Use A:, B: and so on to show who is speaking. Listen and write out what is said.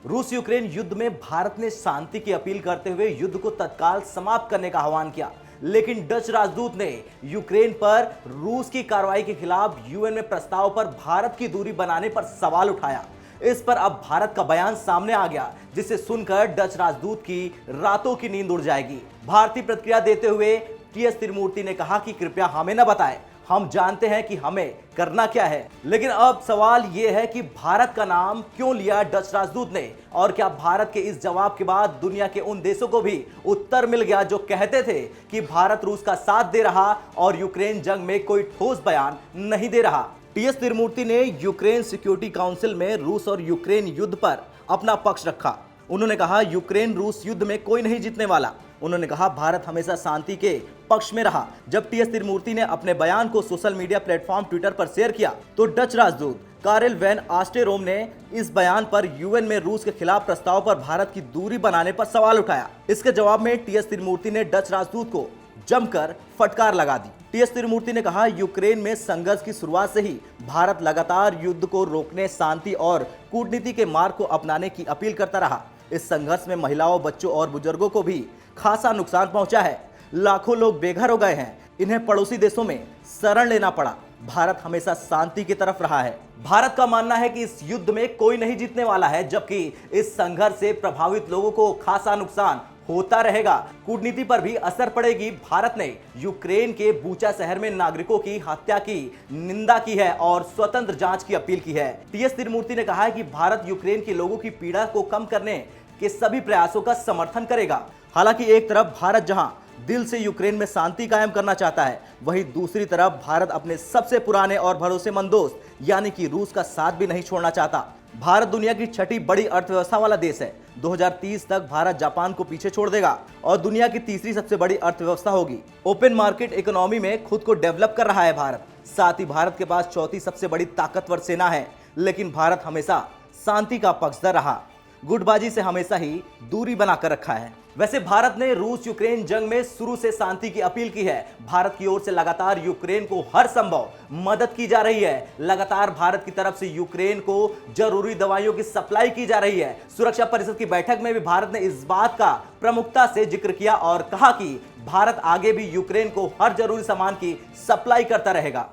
A: रूस यूक्रेन युद्ध में भारत ने शांति की अपील करते हुए युद्ध को तत्काल समाप्त करने का आह्वान किया, लेकिन डच राजदूत ने यूक्रेन पर रूस की कार्रवाई के खिलाफ यूएन में प्रस्ताव पर भारत की दूरी बनाने पर सवाल उठाया। इस पर अब भारत का बयान सामने आ गया, जिसे सुनकर डच राजदूत की रातों की नींद उड़ जाएगी। भारतीय प्रतिक्रिया देते हुए टीएस तिरुमूर्ति ने कहा कि कृपया हमें न बताएं, हम जानते हैं कि हमें करना क्या है। लेकिन अब सवाल यह है कि भारत का नाम क्यों लिया डच राजदूत ने, और क्या भारत के इस जवाब के बाद दुनिया के उन देशों को भी उत्तर मिल गया जो कहते थे कि भारत रूस का साथ दे रहा और यूक्रेन जंग में कोई ठोस बयान नहीं दे रहा। टीएस तिरुमूर्ति ने यूक्रेन सिक्योरिटी काउंसिल में रूस और यूक्रेन युद्ध पर अपना पक्ष रखा। उन्होंने कहा, यूक्रेन रूस युद्ध में कोई नहीं जीतने वाला। उन्होंने कहा, भारत हमेशा शांति के पक्ष में रहा। जब टीएस तिरुमूर्ति ने अपने बयान को सोशल मीडिया प्लेटफॉर्म ट्विटर पर शेयर किया तो डच राजदूत कारेल वैन आस्टेरोम ने इस बयान पर यूएन में रूस के खिलाफ प्रस्ताव पर भारत की दूरी बनाने पर सवाल उठाया। इसके जवाब में टीएस तिरुमूर्ति ने डच राजदूत को जमकर फटकार लगा दी। टीएस तिरुमूर्ति ने कहा, यूक्रेन में संघर्ष की शुरुआत से ही भारत लगातार युद्ध को रोकने, शांति और कूटनीति के मार्ग को अपनाने की अपील करता रहा। इस संघर्ष में महिलाओं, बच्चों और बुजुर्गों को भी खासा नुकसान पहुंचा है। लाखों लोग बेघर हो गए हैं। इन्हें पड़ोसी देशों में शरण लेना पड़ा। भारत हमेशा शांति की तरफ रहा है। भारत का मानना है कि इस युद्ध में कोई नहीं जीतने वाला है, जबकि इस संघर्ष से प्रभावित लोगों को खासा नुकसान होता रहेगा। कूटनीति पर भी असर पड़ेगी। भारत ने यूक्रेन के बूचा शहर में नागरिकों की हत्या की निंदा की है और स्वतंत्र जांच की अपील की है। टीएस तिरुमूर्ति ने कहा है कि भारत यूक्रेन के लोगों की पीड़ा को कम करने के सभी प्रयासों का समर्थन करेगा। हालांकि एक तरफ भारत जहां दिल से यूक्रेन में शांति कायम करना चाहता है, वहीं दूसरी तरफ भारत अपने सबसे पुराने और भरोसेमंद दोस्त यानी कि रूस का साथ भी नहीं छोड़ना चाहता। भारत दुनिया की छठी बड़ी अर्थव्यवस्था वाला देश है। 2030 तक भारत जापान को पीछे छोड़ देगा और दुनिया की तीसरी सबसे बड़ी अर्थव्यवस्था होगी। ओपन मार्केट इकोनॉमी में खुद को डेवलप कर रहा है भारत। साथ ही भारत के पास चौथी सबसे बड़ी ताकतवर सेना है। लेकिन भारत हमेशा शांति का पक्षधर रहा, गुटबाजी से हमेशा ही दूरी बनाकर रखा है। वैसे भारत ने रूस यूक्रेन जंग में शुरू से शांति की अपील की है। भारत की ओर से लगातार यूक्रेन को हर संभव मदद की जा रही है। लगातार भारत की तरफ से यूक्रेन को जरूरी दवाइयों की सप्लाई की जा रही है। सुरक्षा परिषद की बैठक में भी भारत ने इस बात का प्रमुखता से जिक्र किया और कहा कि भारत आगे भी यूक्रेन को हर जरूरी सामान की सप्लाई करता रहेगा।